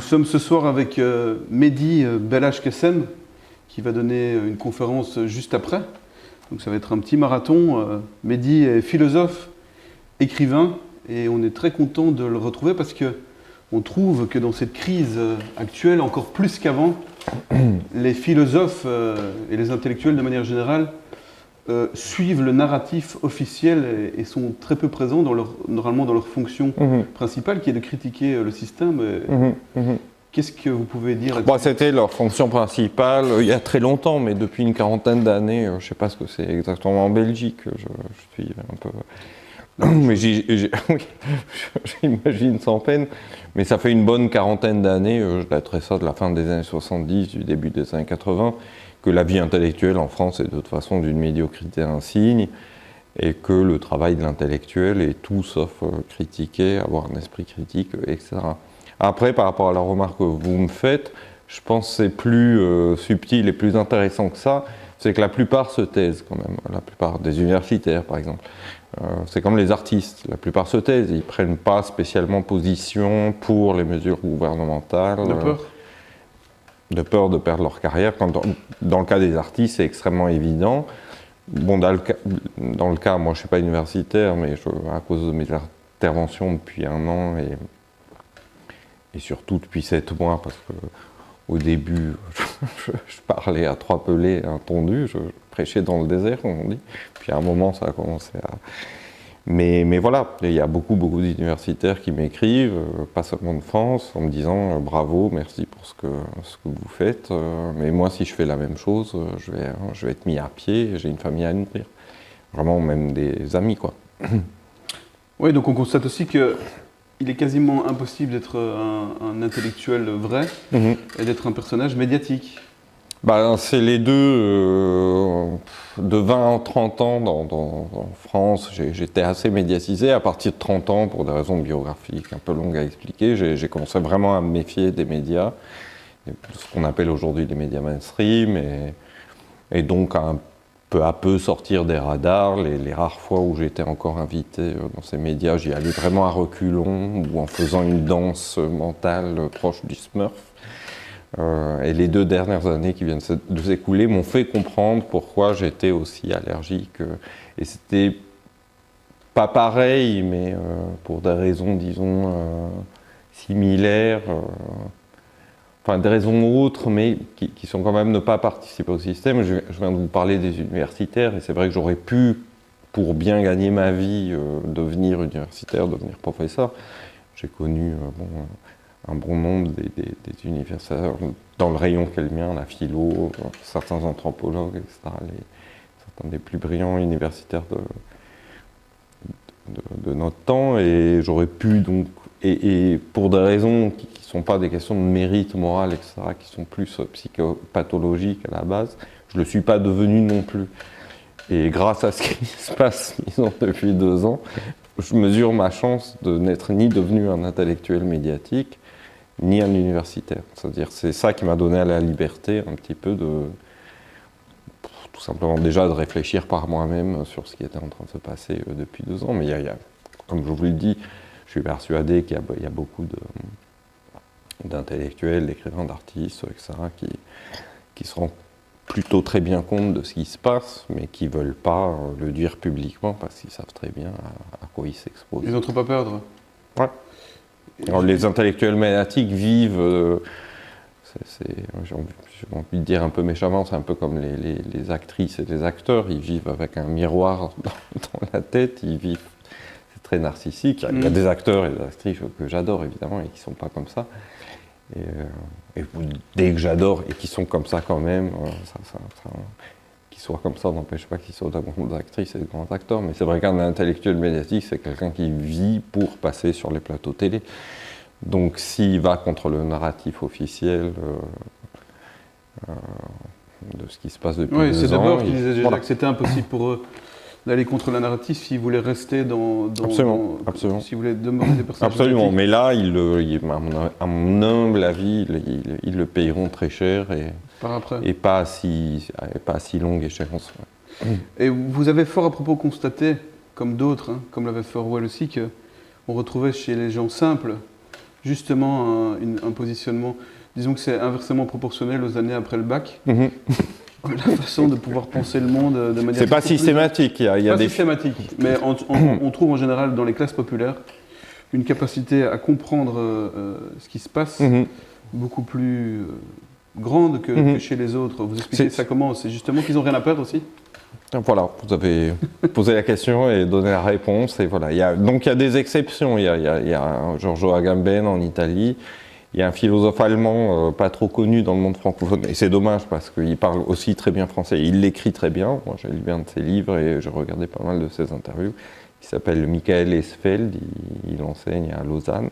sommes ce soir avec Mehdi Belhaj-Kessem qui va donner une conférence juste après. Donc ça va être un petit marathon. Mehdi est philosophe, écrivain et on est très content de le retrouver parce que on trouve que dans cette crise actuelle, encore plus qu'avant, les philosophes et les intellectuels de manière générale suivent le narratif officiel et sont très peu présents normalement dans leur fonction principale qui est de critiquer le système. Qu'est-ce que vous pouvez dire là-dessus ? C'était leur fonction principale il y a très longtemps, mais depuis une quarantaine d'années, je ne sais pas ce que c'est exactement en Belgique, je suis un peu... Mais j'imagine sans peine, mais ça fait une bonne quarantaine d'années, je daterais ça de la fin des années 70, du début des années 80, que la vie intellectuelle en France est de toute façon d'une médiocrité insigne, et que le travail de l'intellectuel est tout sauf critiquer, avoir un esprit critique, etc. Après, par rapport à la remarque que vous me faites, je pense que c'est plus subtil et plus intéressant que ça, c'est que la plupart se taisent quand même, la plupart des universitaires par exemple. C'est comme les artistes, la plupart se taisent, ils ne prennent pas spécialement position pour les mesures gouvernementales. De peur ? De peur de perdre leur carrière. Dans le cas des artistes, c'est extrêmement évident. Bon, dans le cas, moi je ne suis pas universitaire, mais à cause de mes interventions depuis 1 an et surtout depuis 7 mois, parce qu'au début, je parlais à 3 pelés, un tondu, je prêchais dans le désert, comme on dit. Puis à un moment, ça a commencé à... Mais voilà, il y a beaucoup d'universitaires qui m'écrivent, pas seulement de France, en me disant bravo, merci pour ce que vous faites, mais moi, si je fais la même chose, je vais être mis à pied, j'ai une famille à nourrir. Vraiment, même des amis, quoi. Oui, donc on constate aussi qu'il est quasiment impossible d'être un intellectuel vrai et d'être un personnage médiatique. C'est les deux. De 20 à 30 ans en France, j'étais assez médiatisé. À partir de 30 ans, pour des raisons biographiques un peu longues à expliquer, j'ai commencé vraiment à me méfier des médias, de ce qu'on appelle aujourd'hui les médias mainstream, et donc à peu à peu sortir des radars. Les rares fois où j'étais encore invité dans ces médias, j'y allais vraiment à reculons ou en faisant une danse mentale proche du Smurf. Et les 2 dernières années qui viennent de s'écouler m'ont fait comprendre pourquoi j'étais aussi allergique. Et c'était pas pareil, mais pour des raisons, disons, similaires, enfin des raisons autres, mais qui sont quand même ne pas participer au système. Je viens de vous parler des universitaires, et c'est vrai que j'aurais pu, pour bien gagner ma vie, devenir universitaire, devenir professeur. J'ai connu un bon nombre des universitaires dans le rayon qu'est le mien, la philo, certains anthropologues, etc., certains des plus brillants universitaires de notre temps, et j'aurais pu donc, et pour des raisons qui ne sont pas des questions de mérite moral, etc., qui sont plus psychopathologiques à la base, je ne le suis pas devenu non plus. Et grâce à ce qui se passe, disons, depuis 2 ans, je mesure ma chance de n'être ni devenu un intellectuel médiatique, ni un universitaire. C'est-à-dire, c'est ça qui m'a donné la liberté un petit peu tout simplement déjà de réfléchir par moi-même sur ce qui était en train de se passer depuis 2 ans. Mais comme je vous le dis, je suis persuadé qu'il y a beaucoup d'intellectuels, d'écrivains, d'artistes, etc., qui se rendent plutôt très bien compte de ce qui se passe, mais qui ne veulent pas le dire publiquement parce qu'ils savent très bien à quoi ils s'exposent. Ils n'ont trop à perdre. Ouais. Alors, les intellectuels médiatiques vivent, j'ai envie de dire un peu méchamment, c'est un peu comme les actrices et les acteurs, ils vivent avec un miroir dans la tête, ils vivent, c'est très narcissique. Il y a des acteurs et des actrices que j'adore évidemment et qui ne sont pas comme ça. Et dès que j'adore et qui sont comme ça quand même, qu'ils soient comme ça n'empêche pas qu'ils soient de grandes actrices et de grands acteurs, mais c'est vrai qu'un intellectuel médiatique, c'est quelqu'un qui vit pour passer sur les plateaux télé. Donc s'il va contre le narratif officiel de ce qui se passe depuis 2 ans... Oui, c'est d'abord qu'ils disaient déjà que c'était impossible pour eux d'aller contre le narratif s'ils voulaient rester absolument. S'ils voulaient demeurer des personnages absolument, médiatiques. mais là, à mon humble avis, ils le payeront très cher et pas à si longue échéance. Et vous avez fort à propos constaté, comme d'autres, comme l'avait fait Orwell aussi, qu'on retrouvait chez les gens simples justement un positionnement, disons que c'est inversement proportionnel aux années après le bac. La façon de pouvoir penser le monde de manière... C'est pas systématique, il y a pas des... systématique, mais on trouve en général dans les classes populaires une capacité à comprendre ce qui se passe beaucoup plus grande que chez les autres. Vous expliquez ça comment? C'est justement qu'ils n'ont rien à perdre aussi? Voilà, vous avez posé la question et donné la réponse. Et voilà. Donc il y a des exceptions. Il y a Giorgio Agamben en Italie. Il y a un philosophe allemand pas trop connu dans le monde francophone. Et c'est dommage parce qu'il parle aussi très bien français. Il l'écrit très bien. Moi j'ai lu bien de ses livres et j'ai regardé pas mal de ses interviews. Il s'appelle Michael Esfeld. Il enseigne à Lausanne.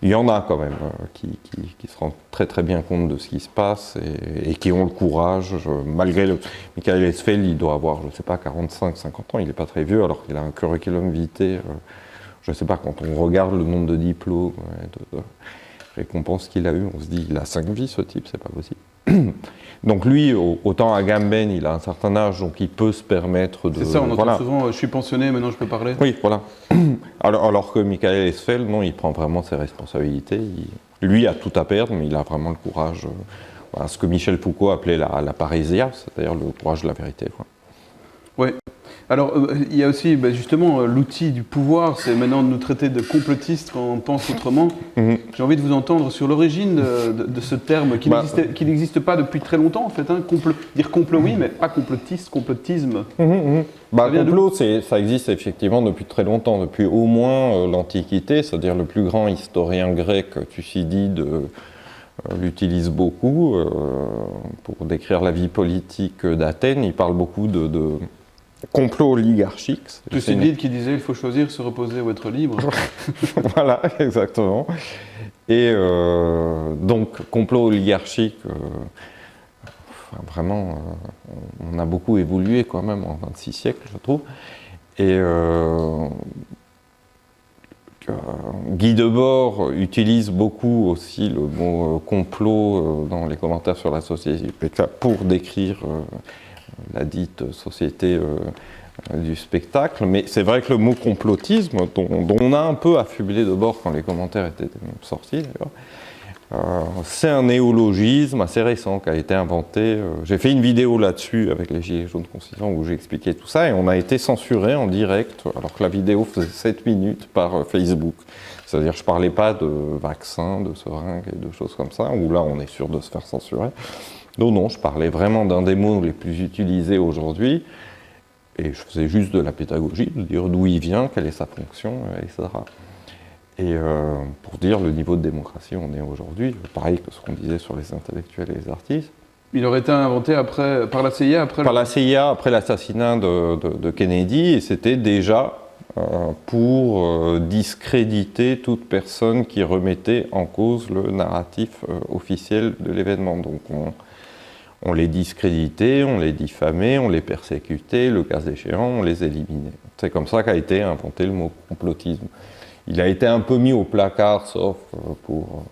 Il y en a quand même qui se rendent très très bien compte de ce qui se passe et qui ont le courage, malgré le... Michael Esfeld, il doit avoir, je ne sais pas, 45, 50 ans, il n'est pas très vieux, alors qu'il a un curriculum vitae, je ne sais pas, quand on regarde le nombre de diplômes, de récompenses qu'il a eu, on se dit, il a 5 vies ce type, c'est pas possible. Donc lui, autant Agamben, il a un certain âge, donc il peut se permettre de... C'est ça, on entend souvent, je suis pensionné, maintenant je peux parler. Oui, voilà. Alors que Michael Esfeld, non, il prend vraiment ses responsabilités. Lui a tout à perdre, mais il a vraiment le courage. Voilà, ce que Michel Foucault appelait la parésia, c'est-à-dire le courage de la vérité. Oui. Alors, il y a aussi justement l'outil du pouvoir, c'est maintenant de nous traiter de complotistes quand on pense autrement. J'ai envie de vous entendre sur l'origine de ce terme qui n'existe pas depuis très longtemps en fait. Hein. Dire complot, oui, mais pas complotiste, complotisme. Complot, ça existe effectivement depuis très longtemps, depuis au moins l'Antiquité, c'est-à-dire le plus grand historien grec, Thucydide, l'utilise beaucoup pour décrire la vie politique d'Athènes. Il parle beaucoup de complot oligarchique. Thucydide qui disait il faut choisir, se reposer ou être libre. Voilà, exactement. Et donc, complot oligarchique, vraiment, on a beaucoup évolué quand même en 26 siècles, je trouve. Et Guy Debord utilise beaucoup aussi le mot complot dans les commentaires sur la société pour décrire la dite société du spectacle, mais c'est vrai que le mot complotisme, dont on a un peu affublé Debord quand les commentaires étaient sortis d'ailleurs, c'est un néologisme assez récent qui a été inventé. J'ai fait une vidéo là-dessus avec les Gilets jaunes conscients où j'ai expliqué tout ça et on a été censuré en direct alors que la vidéo faisait 7 minutes par Facebook. C'est-à-dire je ne parlais pas de vaccins, de seringues et de choses comme ça, où là on est sûr de se faire censurer. Non, je parlais vraiment d'un des mots les plus utilisés aujourd'hui, et je faisais juste de la pédagogie, de dire d'où il vient, quelle est sa fonction, etc. Et pour dire le niveau de démocratie où on est aujourd'hui, pareil que ce qu'on disait sur les intellectuels et les artistes. Il aurait été inventé par la CIA par la CIA après l'assassinat de Kennedy, et c'était déjà pour discréditer toute personne qui remettait en cause le narratif officiel de l'événement. Donc on les discréditait, on les diffamait, on les persécutait, le cas échéant, on les éliminait. C'est comme ça qu'a été inventé le mot complotisme. Il a été un peu mis au placard, sauf pour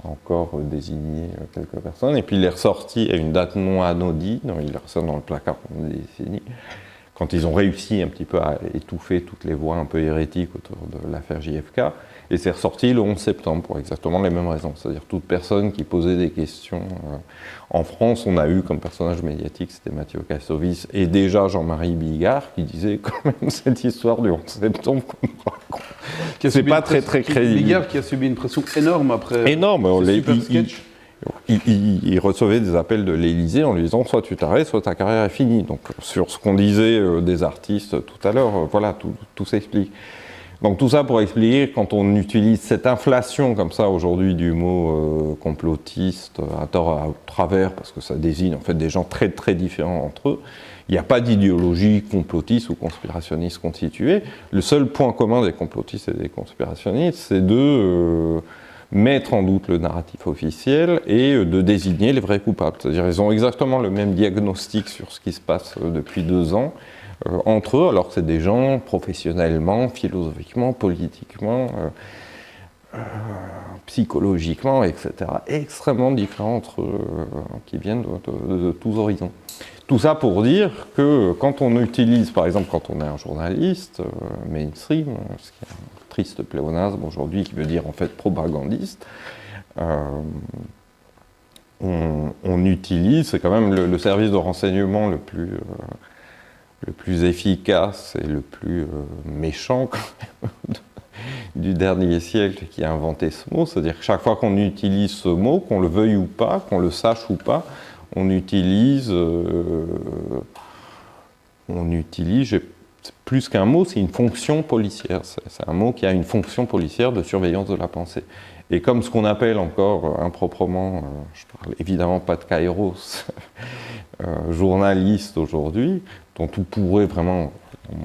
encore désigner quelques personnes, et puis il est ressorti à une date non anodine, il est ressorti dans le placard pendant des décennies, quand ils ont réussi un petit peu à étouffer toutes les voix un peu hérétiques autour de l'affaire JFK, et c'est ressorti le 11 septembre pour exactement les mêmes raisons. C'est-à-dire toute personne qui posait des questions. En France, on a eu comme personnage médiatique, c'était Mathieu Kassovitz, et déjà Jean-Marie Bigard, qui disait quand même cette histoire du 11 septembre qu'on nous raconte. C'est pas très crédible. Bigard qui a subi une pression énorme après. Énorme. Super sketch. Il recevait des appels de l'Élysée en lui disant soit tu t'arrêtes, soit ta carrière est finie. Donc sur ce qu'on disait des artistes tout à l'heure, voilà, tout s'explique. Donc tout ça pour expliquer, quand on utilise cette inflation comme ça aujourd'hui du mot complotiste à tort à travers, parce que ça désigne en fait des gens très très différents entre eux, il n'y a pas d'idéologie complotiste ou conspirationniste constituée. Le seul point commun des complotistes et des conspirationnistes, c'est de mettre en doute le narratif officiel et de désigner les vrais coupables. C'est-à-dire ils ont exactement le même diagnostic sur ce qui se passe depuis 2 ans, entre eux, alors que c'est des gens professionnellement, philosophiquement, politiquement, psychologiquement, etc., extrêmement différents entre eux, qui viennent de tous horizons. Tout ça pour dire que quand on utilise, par exemple, quand on est un journaliste mainstream, ce qui est un triste pléonasme aujourd'hui qui veut dire en fait propagandiste. On utilise, c'est quand même le service de renseignement le plus efficace et le plus méchant quand même, du dernier siècle qui a inventé ce mot. C'est-à-dire que chaque fois qu'on utilise ce mot, qu'on le veuille ou pas, qu'on le sache ou pas, on utilise plus qu'un mot, c'est une fonction policière. C'est un mot qui a une fonction policière de surveillance de la pensée. Et comme ce qu'on appelle encore improprement, je parle évidemment pas de Kairos, journaliste aujourd'hui, dont on pourrait vraiment,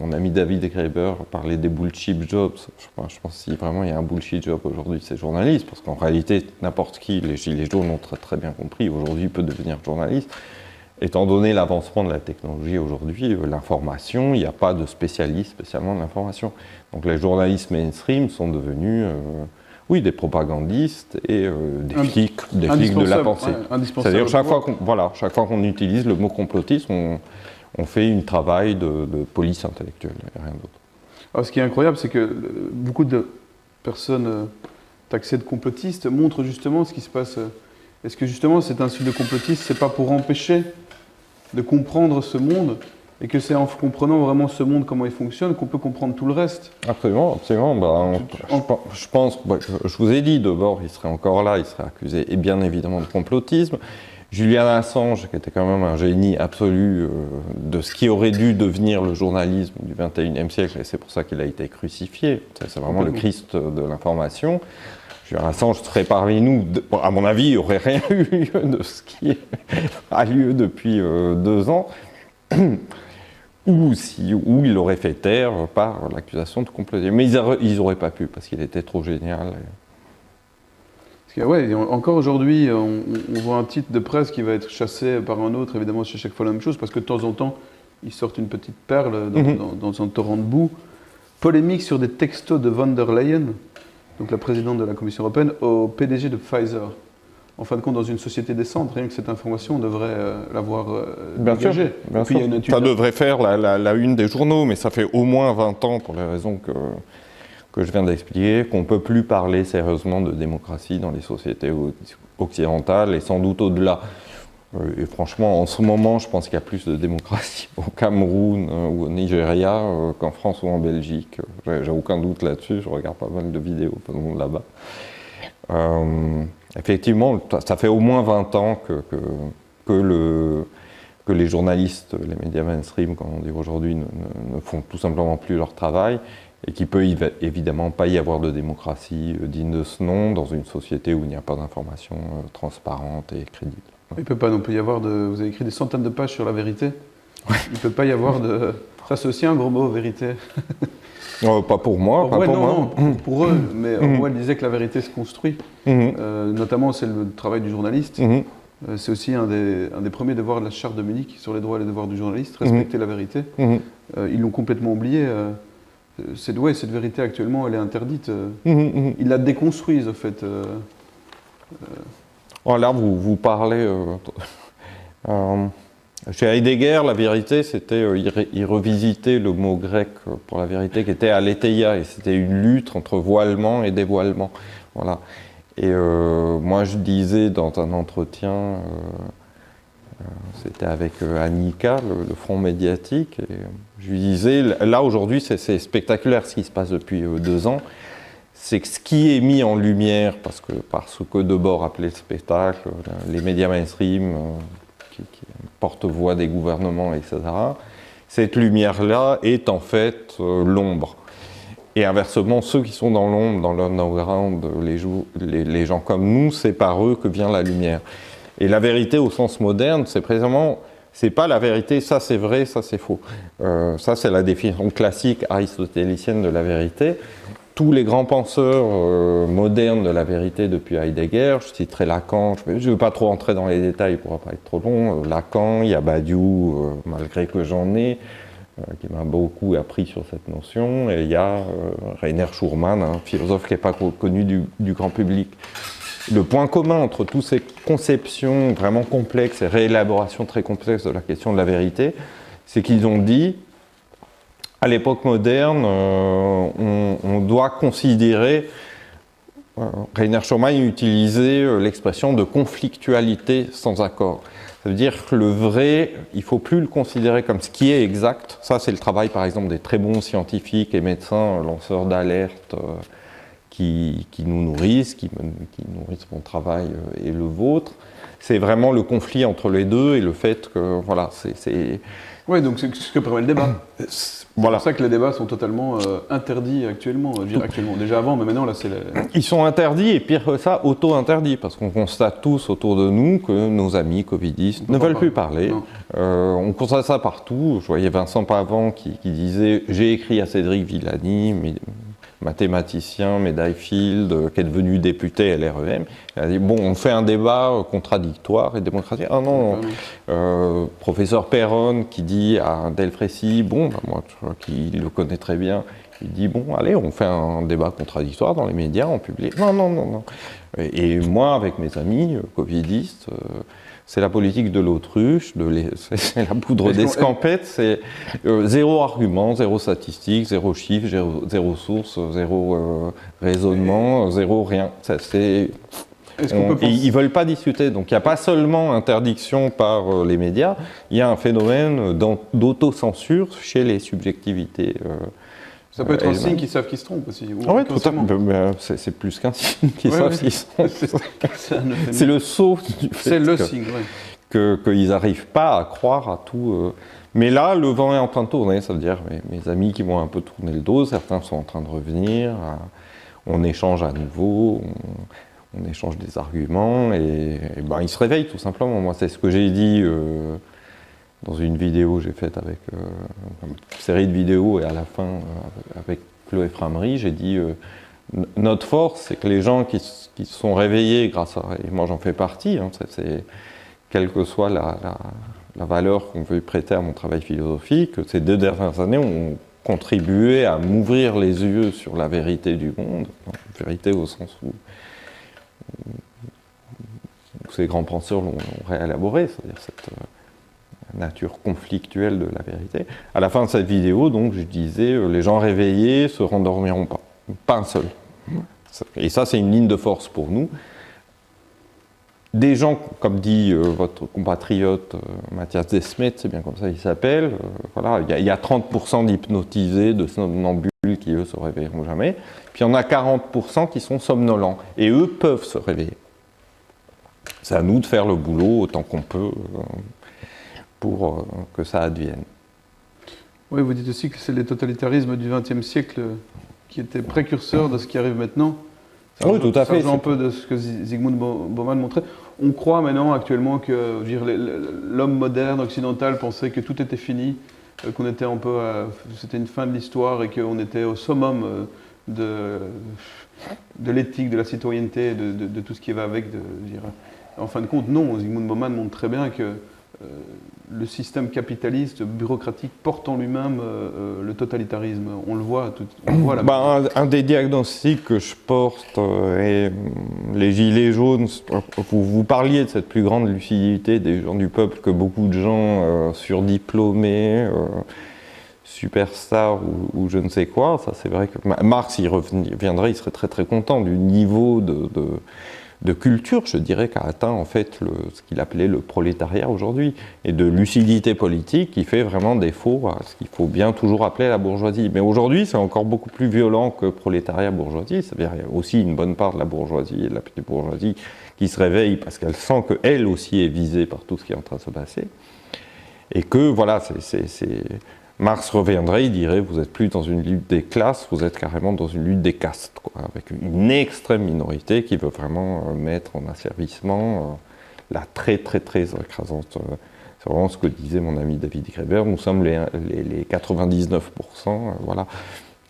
mon ami David Graeber parlait des bullshit jobs. Je pense que si vraiment il y a un bullshit job aujourd'hui, c'est journaliste, parce qu'en réalité, n'importe qui, les gilets jaunes l'ont très, très bien compris, aujourd'hui peut devenir journaliste. Étant donné l'avancement de la technologie aujourd'hui, l'information, il n'y a pas de spécialiste spécialement de l'information. Donc les journalistes mainstream sont devenus des propagandistes et des flics de la pensée. Ouais, c'est-à-dire chaque fois qu'on utilise le mot complotisme, on fait un travail de police intellectuelle, et rien d'autre. Alors, ce qui est incroyable, c'est que beaucoup de personnes taxées de complotistes montrent justement ce qui se passe. Est-ce que justement cet insulte de complotiste, c'est pas pour empêcher de comprendre ce monde, et que c'est en comprenant vraiment ce monde, comment il fonctionne, qu'on peut comprendre tout le reste? Absolument, absolument. Je pense, je vous ai dit, d'abord, il serait encore là, il serait accusé, et bien évidemment, de complotisme. Julian Assange, qui était quand même un génie absolu de ce qui aurait dû devenir le journalisme du XXIe siècle, et c'est pour ça qu'il a été crucifié. C'est vraiment le Christ de l'information. Julian Assange serait parmi nous, à mon avis, il n'y aurait rien eu lieu de ce qui a lieu depuis 2 ans, ou il aurait fait taire par l'accusation de complotisme. Mais ils n'auraient pas pu, parce qu'il était trop génial. Ouais, encore aujourd'hui, on voit un titre de presse qui va être chassé par un autre, évidemment c'est chaque fois la même chose, parce que de temps en temps, ils sortent une petite perle dans un torrent de boue. Polémique sur des textos de von der Leyen, donc la présidente de la Commission européenne, au PDG de Pfizer. En fin de compte, dans une société décente, rien que cette information, on devrait l'avoir dégagée. Bien sûr. Ça devrait faire la une des journaux, mais ça fait au moins 20 ans, pour les raisons que je viens d'expliquer, qu'on ne peut plus parler sérieusement de démocratie dans les sociétés occidentales, et sans doute au-delà. Et franchement, en ce moment, je pense qu'il y a plus de démocratie au Cameroun ou au Nigeria qu'en France ou en Belgique. J'ai aucun doute là-dessus, je regarde pas mal de vidéos là-bas. Effectivement, ça fait au moins 20 ans que les journalistes, les médias mainstream, comme on dit aujourd'hui, ne font tout simplement plus leur travail, et qu'il ne peut évidemment pas y avoir de démocratie digne de ce nom dans une société où il n'y a pas d'information transparente et crédible. Il ne peut pas non plus y avoir Vous avez écrit des centaines de pages sur la vérité. Ouais. Il ne peut pas y avoir de... Ça, c'est aussi un gros mot, vérité. Pas pour moi, non, pour eux, mais moi, elle disait que la vérité se construit. Notamment, c'est le travail du journaliste. C'est aussi un des premiers devoirs de la Charte de Munich sur les droits et les devoirs du journaliste, respecter la vérité. Ils l'ont complètement oublié. Cette vérité, actuellement, elle est interdite. Ils la déconstruisent, en fait. Là, vous parlez... chez Heidegger, la vérité, c'était... il revisitait le mot grec pour la vérité qui était aletheia, et c'était une lutte entre voilement et dévoilement. Voilà. Et moi, je disais dans un entretien, c'était avec Annika, le front médiatique, et je lui disais, là, aujourd'hui, c'est spectaculaire ce qui se passe depuis 2 ans. C'est que ce qui est mis en lumière, parce que Debord appelait le spectacle, les médias mainstream, qui porte-voix des gouvernements, etc., cette lumière-là est en fait l'ombre. Et inversement, ceux qui sont dans l'ombre, dans l'underground, les gens comme nous, c'est par eux que vient la lumière. Et la vérité au sens moderne, c'est précisément, c'est pas la vérité, ça c'est vrai, ça c'est faux. Ça c'est la définition classique aristotélicienne de la vérité. Tous les grands penseurs modernes de la vérité depuis Heidegger, je citerai Lacan, je ne veux pas trop entrer dans les détails pour ne pas être trop long, Lacan, il y a Badiou, malgré que j'en ai, qui m'a beaucoup appris sur cette notion, et il y a Rainer Schurman, un philosophe qui n'est pas connu du grand public. Le point commun entre toutes ces conceptions vraiment complexes et réélaborations très complexes de la question de la vérité, c'est qu'ils ont dit À l'époque moderne, on doit considérer, Rainer Schumann utilisait l'expression de conflictualité sans accord. Ça veut dire que le vrai, il ne faut plus le considérer comme ce qui est exact. Ça, c'est le travail, par exemple, des très bons scientifiques et médecins, lanceurs d'alerte, qui nous nourrissent, qui nourrissent mon travail et le vôtre. C'est vraiment le conflit entre les deux et le fait que, voilà, c'est... Oui, donc c'est ce que permet le débat. Voilà. C'est pour ça que les débats sont totalement interdits actuellement. Je veux dire actuellement. Déjà avant, mais maintenant, là, c'est... Ils sont interdits, et pire que ça, auto-interdits, parce qu'on constate tous autour de nous que nos amis covidistes ne veulent plus parler. On constate ça partout. Je voyais Vincent Pavant qui disait « J'ai écrit à Cédric Villani, mathématicien, médaille Field, qui est devenu député LREM. Il a dit, bon, on fait un débat contradictoire et démocratique. Ah non, professeur Perron qui dit à Delfrécy, bon, moi, qui le connaît très bien, il dit, bon, allez, on fait un débat contradictoire dans les médias, en public. Non. Et moi, avec mes amis covidistes, c'est la politique de l'autruche, c'est la poudre d'escampette, c'est zéro argument, zéro statistique, zéro chiffre, zéro source, zéro raisonnement, zéro rien. Ils ne veulent pas discuter. Donc il n'y a pas seulement interdiction par les médias, il y a un phénomène d'autocensure chez les subjectivités. Ça peut être un signe qu'ils savent qu'ils se trompent aussi. Oui, tout à fait. C'est plus qu'un signe qu'ils savent qu'ils se trompent. C'est le saut du fait. C'est le signe, oui. Qu'ils n'arrivent pas à croire à tout. Mais là, le vent est en train de tourner, ça veut dire mes amis qui m'ont un peu tourné le dos, certains sont en train de revenir, on échange à nouveau, on échange des arguments, et ben, ils se réveillent tout simplement. Moi, c'est ce que j'ai dit dans une vidéo que j'ai faite avec une série de vidéos, et à la fin, avec Chloé Framery, j'ai dit notre force, c'est que les gens qui se sont réveillés grâce à... Et moi, j'en fais partie, hein, quelle que soit la valeur qu'on veut prêter à mon travail philosophique, ces 2 dernières années ont contribué à m'ouvrir les yeux sur la vérité du monde, vérité au sens où ces grands penseurs l'ont réélaboré, c'est-à-dire cette nature conflictuelle de la vérité. À la fin de cette vidéo, donc, je disais, les gens réveillés se rendormiront pas. Pas un seul. Et ça, c'est une ligne de force pour nous. Des gens, comme dit votre compatriote Mathias Desmet, c'est bien comme ça il s'appelle, voilà, il y a 30% d'hypnotisés, de somnambules qui, eux, se réveilleront jamais. Puis il y en a 40% qui sont somnolents. Et eux peuvent se réveiller. C'est à nous de faire le boulot autant qu'on peut pour que ça advienne. Oui, vous dites aussi que c'est les totalitarismes du XXe siècle qui étaient précurseurs de ce qui arrive maintenant. Oui, tout à fait. C'est un peu de ce que Zygmunt Bauman montrait. On croit maintenant, actuellement, que l'homme moderne, occidental, pensait que tout était fini, qu'on était un peu c'était une fin de l'histoire et qu'on était au summum de l'éthique, de la citoyenneté, de tout ce qui va avec. En fin de compte, non. Zygmunt Bauman montre très bien que le système capitaliste, bureaucratique, porte en lui-même le totalitarisme. On le voit, là. Un des diagnostics que je porte, et les gilets jaunes, vous parliez de cette plus grande lucidité des gens du peuple que beaucoup de gens surdiplômés, superstars ou je ne sais quoi. Ça, c'est vrai que Marx y reviendrait, il serait très très content du niveau de culture, je dirais, qu'a atteint en fait ce qu'il appelait le prolétariat aujourd'hui, et de lucidité politique qui fait vraiment défaut à ce qu'il faut bien toujours appeler la bourgeoisie. Mais aujourd'hui, c'est encore beaucoup plus violent que prolétariat-bourgeoisie, c'est-à-dire qu'il y a aussi une bonne part de la bourgeoisie et de la petite bourgeoisie qui se réveille parce qu'elle sent qu'elle aussi est visée par tout ce qui est en train de se passer, et que voilà, Marx reviendrait, il dirait, vous n'êtes plus dans une lutte des classes, vous êtes carrément dans une lutte des castes, quoi, avec une extrême minorité qui veut vraiment mettre en asservissement la très très très écrasante. C'est vraiment ce que disait mon ami David Graeber, nous sommes les 99%, voilà,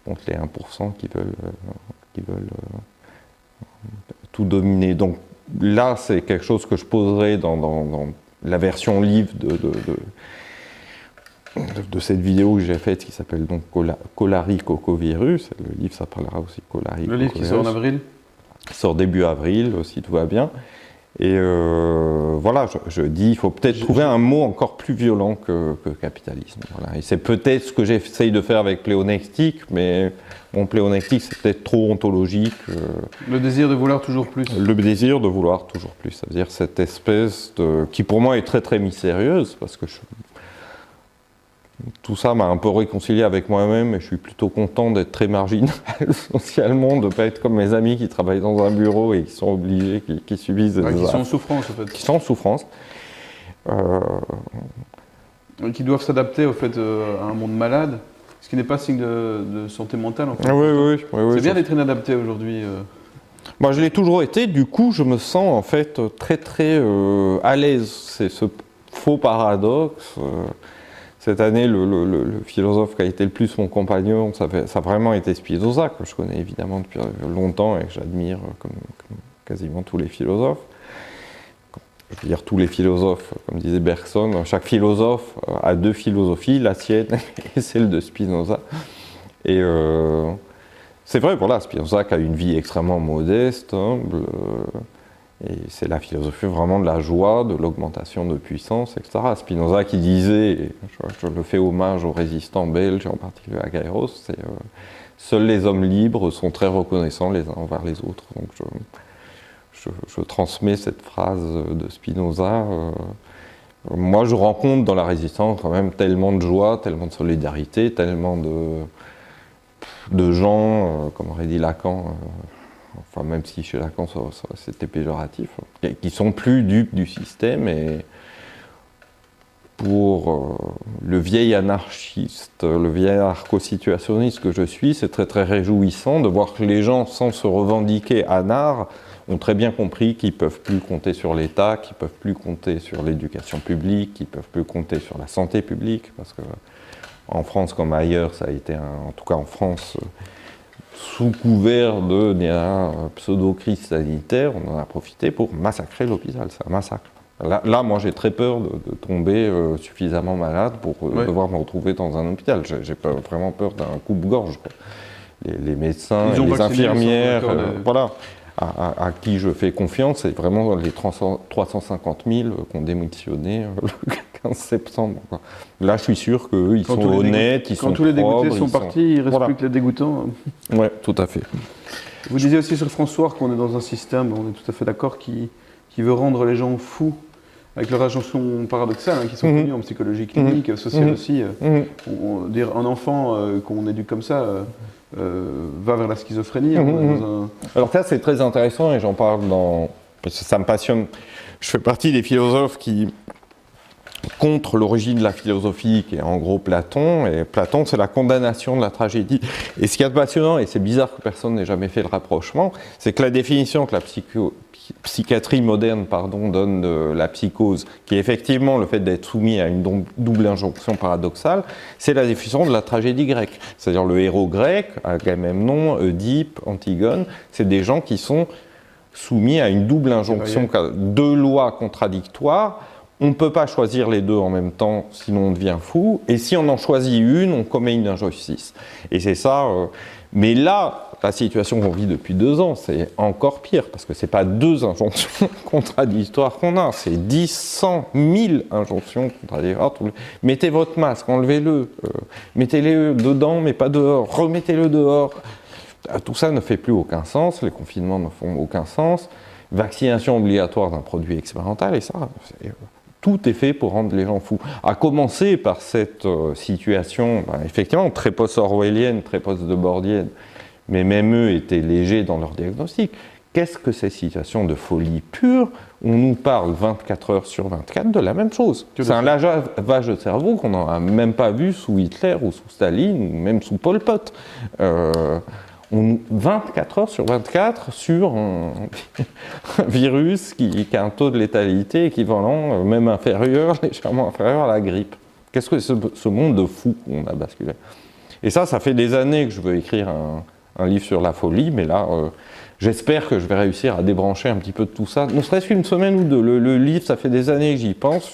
contre les 1% qui veulent tout dominer. Donc là, c'est quelque chose que je poserai dans la version livre de cette vidéo que j'ai faite qui s'appelle donc Cholari Cocovirus. Le livre s'appellera aussi Cholari Cocovirus. Le livre qui sort en avril ? Il sort début avril, si tout va bien. Et voilà, je dis, il faut peut-être trouver un mot encore plus violent que capitalisme. Voilà. Et c'est peut-être ce que j'essaye de faire avec pléonectique, mais bon, pléonectique, c'est peut-être trop ontologique. Le désir de vouloir toujours plus. Le désir de vouloir toujours plus, ça veut dire cette espèce de... qui pour moi est très très mystérieuse, parce que tout ça m'a un peu réconcilié avec moi-même et je suis plutôt content d'être très marginal socialement, de ne pas être comme mes amis qui travaillent dans un bureau et qui sont obligés, qui subissent des qui sont en souffrance, en fait. Qui sont en souffrance. Qui doivent s'adapter, au fait, à un monde malade, ce qui n'est pas signe de santé mentale, en fait. Oui, c'est bien d'être inadapté aujourd'hui. Moi, je l'ai toujours été, du coup, je me sens en fait très très à l'aise. C'est ce faux paradoxe. Cette année, le philosophe qui a été le plus mon compagnon, ça a vraiment été Spinoza, que je connais évidemment depuis longtemps et que j'admire comme quasiment tous les philosophes. Je veux dire tous les philosophes, comme disait Bergson, chaque philosophe a deux philosophies, la sienne et celle de Spinoza. Et c'est vrai, voilà, Spinoza qui a une vie extrêmement modeste, humble, et c'est la philosophie vraiment de la joie, de l'augmentation de puissance, etc. Spinoza qui disait, et je le fais hommage aux résistants belges, en particulier à Gairos, c'est seuls les hommes libres sont très reconnaissants les uns envers les autres. Donc je transmets cette phrase de Spinoza. Moi, je rencontre dans la résistance quand même tellement de joie, tellement de solidarité, tellement de gens, comme aurait dit Lacan, enfin même si chez Lacan c'était péjoratif, qui sont plus dupes du système. Et pour le vieil anarchiste, le vieil anarcho-situationniste que je suis, c'est très très réjouissant de voir que les gens, sans se revendiquer anards, ont très bien compris qu'ils ne peuvent plus compter sur l'État, qu'ils ne peuvent plus compter sur l'éducation publique, qu'ils ne peuvent plus compter sur la santé publique, parce que en France comme ailleurs, ça a été, en tout cas en France, sous couvert de pseudo-crise sanitaire, on en a profité pour massacrer l'hôpital. C'est un massacre. Là, moi, j'ai très peur de tomber suffisamment malade pour devoir me retrouver dans un hôpital. J'ai vraiment peur d'un coupe-gorge. Les médecins et les infirmières, voilà, à qui je fais confiance, c'est vraiment les 350 000 qu'on démissionné le 15 septembre. Quoi. Là, je suis sûr qu'eux, ils sont honnêtes, ils sont propres. Quand tous les dégoûtés sont partis, il ne reste voilà. plus que les dégoûtants. Oui, tout à fait. Vous disiez aussi sur François qu'on est dans un système, on est tout à fait d'accord, qui veut rendre les gens fous, avec leur injonction paradoxale, qui sont connues en psychologie clinique, sociale aussi. Dire un enfant qu'on éduque comme ça va vers la schizophrénie. Alors ça, c'est très intéressant et j'en parle parce que ça me passionne. Je fais partie des philosophes qui contre l'origine de la philosophie, qui est en gros Platon, et Platon, c'est la condamnation de la tragédie. Et ce qui est passionnant, et c'est bizarre que personne n'ait jamais fait le rapprochement, c'est que la définition que la psychiatrie moderne donne de la psychose, qui est effectivement le fait d'être soumis à une double injonction paradoxale, c'est la définition de la tragédie grecque. C'est-à-dire le héros grec, Agamemnon, Oedipe, Antigone, c'est des gens qui sont soumis à une double injonction, deux lois contradictoires. On ne peut pas choisir les deux en même temps, sinon on devient fou. Et si on en choisit une, on commet une injustice. Et c'est ça. Mais là, la situation qu'on vit depuis 2 ans, c'est encore pire, parce que ce n'est pas 2 injonctions contradictoires qu'on a, c'est 10, 100, 1000 injonctions contradictoires. Mettez votre masque, enlevez-le, mettez-le dedans, mais pas dehors, remettez-le dehors. Tout ça ne fait plus aucun sens, les confinements ne font aucun sens. Vaccination obligatoire d'un produit expérimental, et ça, tout est fait pour rendre les gens fous. À commencer par cette situation, effectivement, très post-orwellienne, très post-debordienne, mais même eux étaient légers dans leur diagnostic. Qu'est-ce que ces situations de folie pure? On nous parle 24 heures sur 24 de la même chose. C'est un lavage de cerveau qu'on n'a même pas vu sous Hitler ou sous Staline, ou même sous Pol Pot. 24 heures sur 24 sur un virus qui a un taux de létalité équivalent, même inférieur, légèrement inférieur à la grippe. Qu'est-ce que c'est ce monde de fou qu'on a basculé? Et ça fait des années que je veux écrire un livre sur la folie, mais là, j'espère que je vais réussir à débrancher un petit peu de tout ça. Ne serait-ce qu'une semaine ou deux. Le livre, ça fait des années que j'y pense.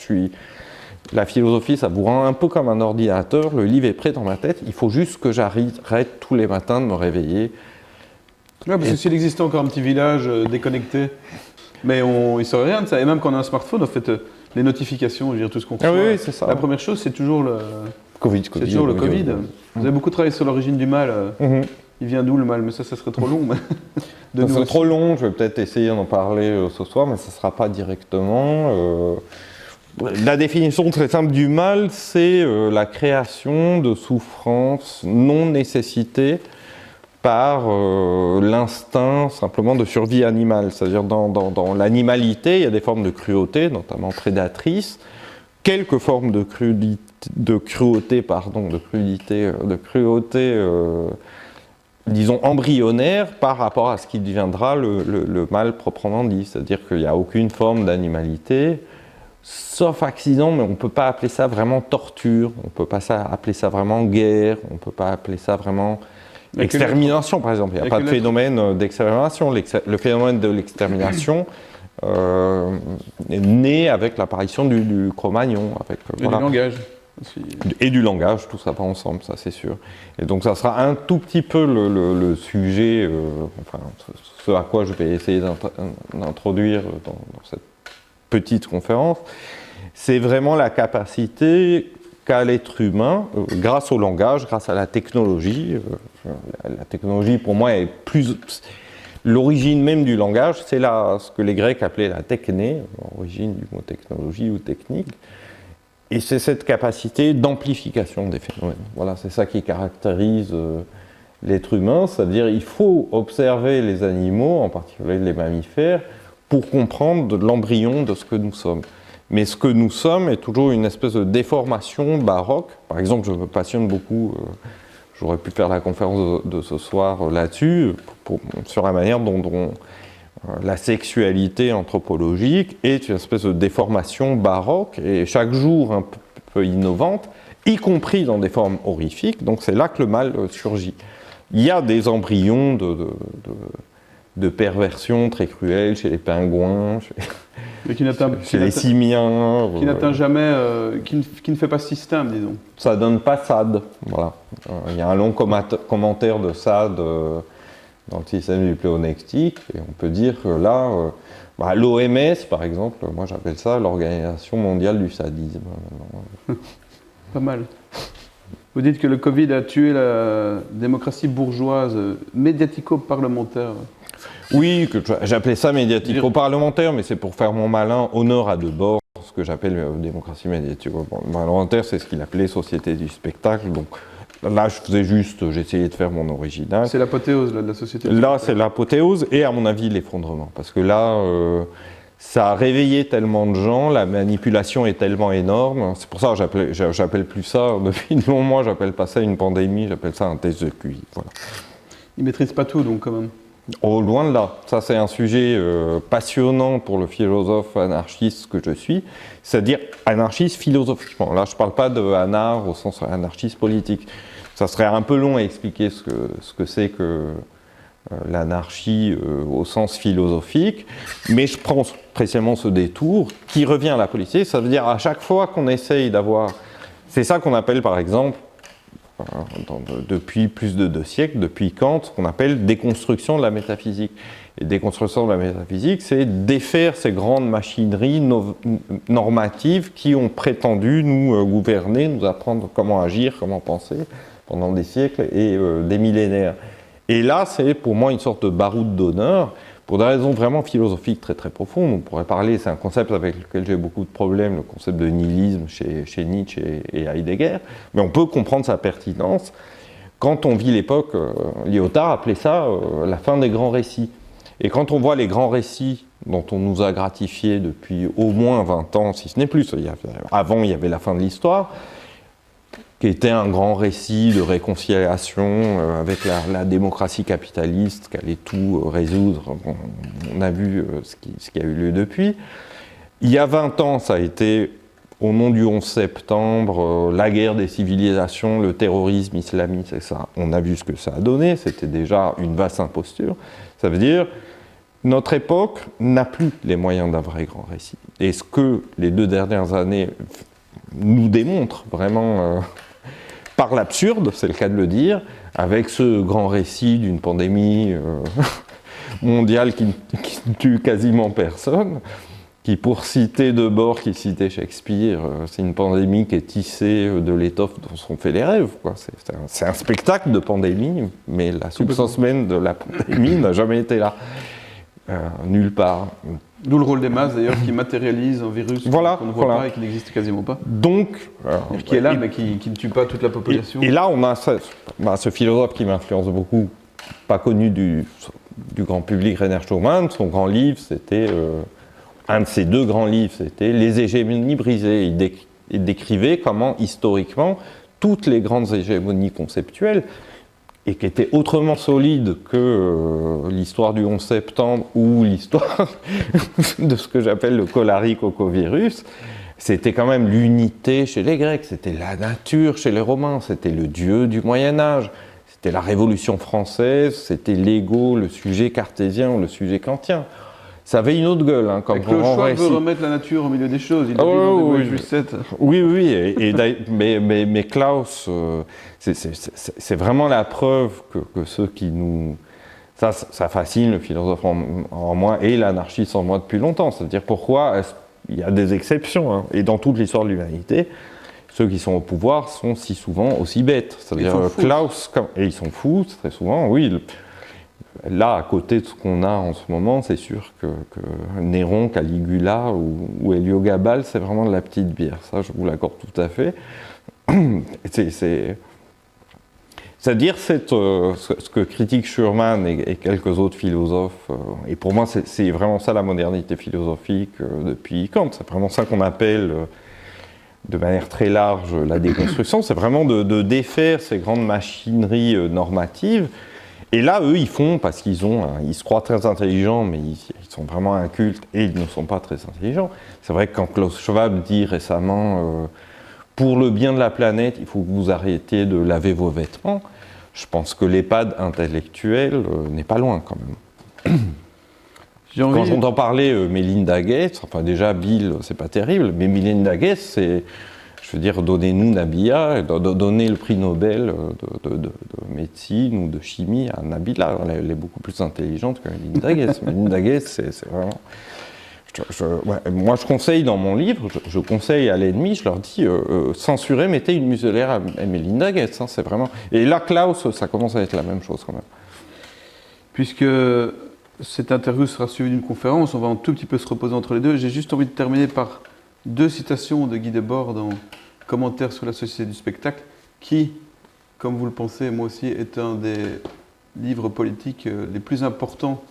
La philosophie, ça vous rend un peu comme un ordinateur. Le livre est prêt dans ma tête. Il faut juste que j'arrête tous les matins de me réveiller. Ouais, parce que s'il existait encore un petit village déconnecté, Mais il ne saurait rien de ça. Et même quand on a un smartphone, en fait, les notifications, je veux dire, tout ce qu'on reçoit. Ah oui, c'est ça. La première chose, c'est toujours le Covid. C'est toujours le Covid. Vous avez beaucoup travaillé sur l'origine du mal. Il vient d'où le mal? Mais ça serait trop long. Ça serait trop long, je vais peut-être essayer d'en parler ce soir, mais ça ne sera pas directement. La définition très simple du mal, c'est la création de souffrances non nécessitées par l'instinct simplement de survie animale. C'est-à-dire dans l'animalité, il y a des formes de cruauté, notamment prédatrices, quelques formes de cruauté, disons embryonnaire par rapport à ce qui deviendra le mal proprement dit. C'est-à-dire qu'il n'y a aucune forme d'animalité, sauf accident, mais on ne peut pas appeler ça vraiment torture, on ne peut pas appeler ça vraiment guerre, on ne peut pas appeler ça vraiment extermination, par exemple. Il n'y a pas de phénomène d'extermination. Le phénomène de l'extermination est né avec l'apparition du Cro-Magnon. Du langage. Et du langage, tout ça va ensemble, ça c'est sûr. Et donc ça sera un tout petit peu le sujet, ce à quoi je vais essayer d'introduire dans cette petite conférence, c'est vraiment la capacité qu'a l'être humain, grâce au langage, grâce à la technologie. La technologie pour moi est plus... L'origine même du langage, c'est ce que les Grecs appelaient la techné, l'origine du mot technologie ou technique. Et c'est cette capacité d'amplification des phénomènes. Voilà, c'est ça qui caractérise l'être humain, c'est-à-dire il faut observer les animaux, en particulier les mammifères, pour comprendre l'embryon de ce que nous sommes. Mais ce que nous sommes est toujours une espèce de déformation baroque. Par exemple, je me passionne beaucoup, j'aurais pu faire la conférence de ce soir là-dessus, sur la manière dont la sexualité anthropologique est une espèce de déformation baroque et chaque jour un peu innovante, y compris dans des formes horrifiques. Donc c'est là que le mal surgit. Il y a des embryons de perversion très cruelle chez les pingouins, chez les simiens. Qui n'atteint jamais, qui ne fait pas système, disons. Ça donne pas Sade. Voilà. Il y a un long commentaire de Sade dans le système du pléonectique, et on peut dire que là, l'OMS, par exemple, moi j'appelle ça l'Organisation mondiale du sadisme. Pas mal. Vous dites que le Covid a tué la démocratie bourgeoise médiatico-parlementaire. Oui, j'appelais ça médiatico-parlementaire, mais c'est pour faire mon malin honneur à Debord, ce que j'appelle démocratie médiatico-parlementaire, c'est ce qu'il appelait société du spectacle. Donc là, j'essayais de faire mon original. C'est l'apothéose de la société. Là, c'est l'apothéose et à mon avis l'effondrement, parce que là, ça a réveillé tellement de gens, la manipulation est tellement énorme. C'est pour ça que j'appelle plus ça, depuis de longs mois, j'appelle pas ça une pandémie, j'appelle ça un test de QI. Voilà. Ils maîtrisent pas tout, donc quand même. Oh, loin de là. Ça, c'est un sujet passionnant pour le philosophe anarchiste que je suis, c'est-à-dire anarchiste philosophiquement. Là, je ne parle pas de anar au sens anarchiste politique. Ça serait un peu long à expliquer ce que c'est que l'anarchie au sens philosophique, mais je prends précisément ce détour qui revient à la politique. Ça veut dire à chaque fois qu'on essaye d'avoir... C'est ça qu'on appelle, par exemple, depuis plus de 2 siècles, depuis Kant, ce qu'on appelle déconstruction de la métaphysique. Et déconstruction de la métaphysique, c'est défaire ces grandes machineries normatives qui ont prétendu nous gouverner, nous apprendre comment agir, comment penser pendant des siècles et des millénaires. Et là, c'est pour moi une sorte de baroud d'honneur, pour des raisons vraiment philosophiques très très profondes. On pourrait parler, c'est un concept avec lequel j'ai beaucoup de problèmes, le concept de nihilisme chez Nietzsche et Heidegger, mais on peut comprendre sa pertinence. Quand on vit l'époque, Lyotard appelait ça la fin des grands récits. Et quand on voit les grands récits dont on nous a gratifié depuis au moins 20 ans, si ce n'est plus, avant il y avait la fin de l'histoire, qui était un grand récit de réconciliation avec la démocratie capitaliste, qui allait tout résoudre. On a vu ce qui a eu lieu depuis. Il y a 20 ans, ça a été, au nom du 11 septembre, la guerre des civilisations, le terrorisme islamiste, et ça. On a vu ce que ça a donné, c'était déjà une vaste imposture. Ça veut dire, notre époque n'a plus les moyens d'un vrai grand récit. Et ce que les 2 dernières années nous démontrent vraiment... par l'absurde, c'est le cas de le dire, avec ce grand récit d'une pandémie mondiale qui ne tue quasiment personne, qui, pour citer Debord, qui citait Shakespeare, c'est une pandémie qui est tissée de l'étoffe dont sont faits les rêves, quoi. C'est un spectacle de pandémie, mais la substance même de la pandémie n'a jamais été là, nulle part. D'où le rôle des masses, d'ailleurs, qui matérialise un virus qu'on ne voit pas et qui n'existe quasiment pas. Donc, qui est là, mais qui ne tue pas toute la population. Et là, on a ce philosophe qui m'influence beaucoup, pas connu du grand public, Rainer Schumann. Son grand livre, c'était... un de ses 2 grands livres, c'était Les hégémonies brisées. Il décrivait comment, historiquement, toutes les grandes hégémonies conceptuelles, et qui étaient autrement solides que l'histoire du 11 septembre ou l'histoire de ce que j'appelle le cholarique-cocovirus, c'était quand même l'unité chez les Grecs, c'était la nature chez les Romains, c'était le dieu du Moyen-Âge, c'était la Révolution française, c'était l'ego, le sujet cartésien ou le sujet kantien. Ça avait une autre gueule, hein, comme Claude Schwab veut remettre la nature au milieu des choses. Il a dit dans Voyage 7. Oui, mais Klaus, c'est vraiment la preuve que ceux qui nous... Ça fascine le philosophe en moi et l'anarchiste en moi depuis longtemps. C'est-à-dire pourquoi il y a des exceptions, hein, et dans toute l'histoire de l'humanité, ceux qui sont au pouvoir sont si souvent aussi bêtes. C'est-à-dire Klaus, et ils sont fous très souvent, oui. Là, à côté de ce qu'on a en ce moment, c'est sûr que Néron, Caligula ou Héliogabale, c'est vraiment de la petite bière. Ça, je vous l'accorde tout à fait. C'est-à-dire ce que critiquent Schurman et quelques autres philosophes, et pour moi, c'est vraiment ça la modernité philosophique depuis Kant. C'est vraiment ça qu'on appelle, de manière très large, la déconstruction. C'est vraiment de défaire ces grandes machineries normatives. Et là, eux, ils font, parce qu'ils se croient très intelligents, mais ils sont vraiment incultes et ils ne sont pas très intelligents. C'est vrai que quand Klaus Schwab dit récemment pour le bien de la planète, il faut que vous arrêtiez de laver vos vêtements, je pense que l'EHPAD intellectuel n'est pas loin quand même. Quand j'entends parler Melinda Gates, enfin déjà Bill, c'est pas terrible, mais Melinda Gates, c'est... Je veux dire, donnez-nous Nabila, donnez le prix Nobel de médecine ou de chimie à Nabila. Elle est beaucoup plus intelligente que Melinda Gates. Melinda Gates, c'est vraiment... Moi, je conseille dans mon livre, je conseille à l'ennemi, je leur dis, censurez, mettez une muselière à Melinda Gates. Hein, c'est vraiment... Et là, Klaus, ça commence à être la même chose quand même. Puisque cette interview sera suivie d'une conférence, on va un tout petit peu se reposer entre les deux. J'ai juste envie de terminer par 2 citations de Guy Debord dans Commentaires sur la société du spectacle, qui, comme vous le pensez, moi aussi, est un des livres politiques les plus importants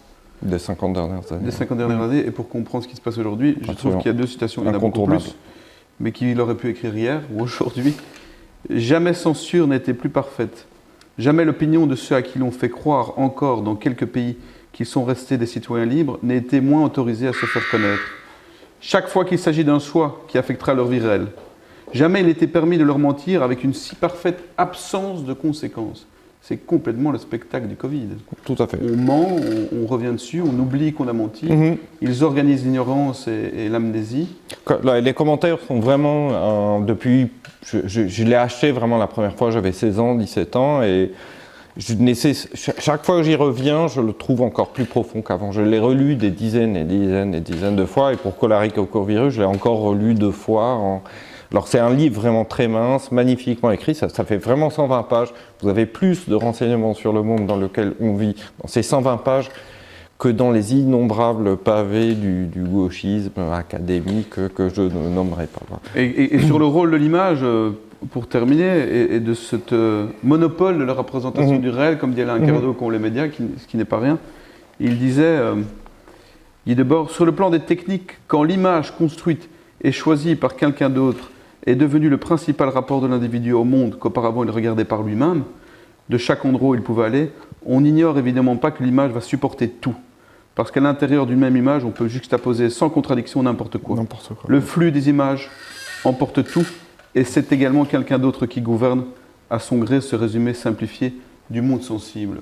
des 50 dernières années. Des 50 dernières années, et pour comprendre ce qui se passe aujourd'hui, je trouve qu'il y a 2 citations, il y en a beaucoup plus, mais qu'il aurait pu écrire hier ou aujourd'hui. Jamais censure n'a été plus parfaite. Jamais l'opinion de ceux à qui l'on fait croire encore dans quelques pays qu'ils sont restés des citoyens libres n'a été moins autorisée à se faire connaître. Chaque fois qu'il s'agit d'un choix qui affectera leur vie réelle, jamais il n'était permis de leur mentir avec une si parfaite absence de conséquences. C'est complètement le spectacle du Covid. Tout à fait. On ment, on revient dessus, on oublie qu'on a menti. Ils organisent l'ignorance et l'amnésie. Les commentaires sont vraiment, depuis, je l'ai acheté vraiment la première fois, j'avais 16 ans, 17 ans, et chaque fois que j'y reviens, je le trouve encore plus profond qu'avant. Je l'ai relu des dizaines et dizaines et dizaines de fois, et pour Cholarique-Cocovirus, je l'ai encore relu 2 fois. Alors c'est un livre vraiment très mince, magnifiquement écrit, ça fait vraiment 120 pages. Vous avez plus de renseignements sur le monde dans lequel on vit dans ces 120 pages que dans les innombrables pavés du gauchisme académique que je ne nommerai pas. Et sur le rôle de l'image, pour terminer, et de ce monopole de la représentation du réel, comme dit Alain Cardo, qu'ont les médias, ce qui n'est pas rien, il disait, Guy Debord, sur le plan des techniques, quand l'image construite et choisie par quelqu'un d'autre est devenu le principal rapport de l'individu au monde qu'auparavant il regardait par lui-même, de chaque endroit où il pouvait aller, on n'ignore évidemment pas que l'image va supporter tout. Parce qu'à l'intérieur d'une même image, on peut juxtaposer sans contradiction n'importe quoi. Le flux des images emporte tout, et c'est également quelqu'un d'autre qui gouverne, à son gré, ce résumé simplifié du monde sensible.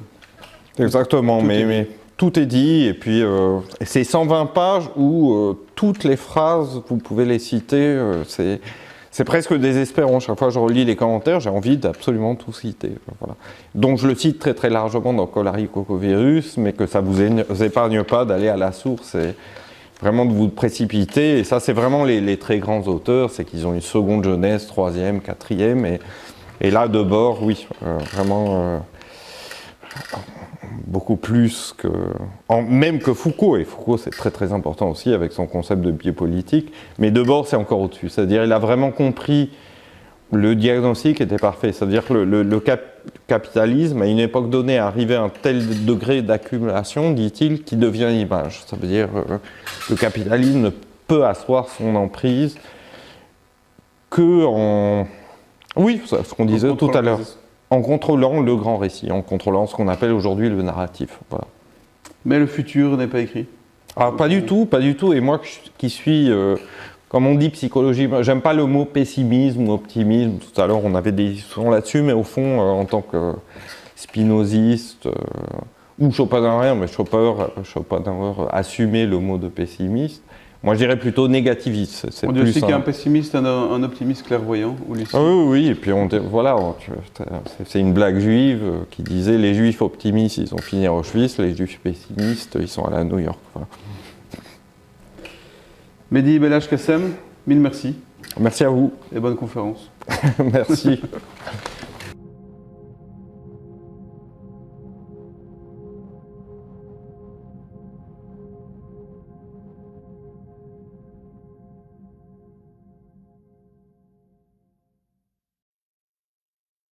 Exactement, mais tout est dit, et puis c'est 120 pages où toutes les phrases, vous pouvez les citer, c'est presque désespérant. Chaque fois que je relis les commentaires, j'ai envie d'absolument tout citer. Voilà. Donc je le cite très très largement dans Cholerae Cocovirus, mais que ça ne vous épargne pas d'aller à la source et vraiment de vous précipiter. Et ça, c'est vraiment les très grands auteurs, c'est qu'ils ont une seconde jeunesse, troisième, quatrième. Et là, Debord, oui, vraiment beaucoup plus que... même que Foucault. Et Foucault, c'est très très important aussi avec son concept de biais politique. Mais Debord, c'est encore au-dessus. C'est-à-dire, il a vraiment compris le diagnostic était parfait. C'est-à-dire que le capitalisme, à une époque donnée, est arrivé à un tel degré d'accumulation, dit-il, qui devient image. Ça veut dire le capitalisme ne peut asseoir son emprise que en... Oui, c'est ce qu'on disait tout à l'heure. En contrôlant le grand récit, en contrôlant ce qu'on appelle aujourd'hui le narratif. Voilà. Mais le futur n'est pas écrit. Ah, pas du tout, pas du tout. Et moi qui suis... comme on dit psychologie, j'aime pas le mot pessimisme ou optimisme. Tout à l'heure, on avait des discussions là-dessus, mais au fond, en tant que spinoziste ou Schopenhauer, mais Schopenhauer assumait le mot de pessimiste. Moi, je dirais plutôt négativiste. On dit aussi qu'un pessimiste, un optimiste clairvoyant ou lucide. Ah oui, et puis voilà, c'est une blague juive qui disait les juifs optimistes, ils ont fini à Auschwitz, les juifs pessimistes, ils sont allés à New York. Voilà. Mehdi Belhaj Kassem, mille merci. Merci à vous. Et bonne conférence. Merci.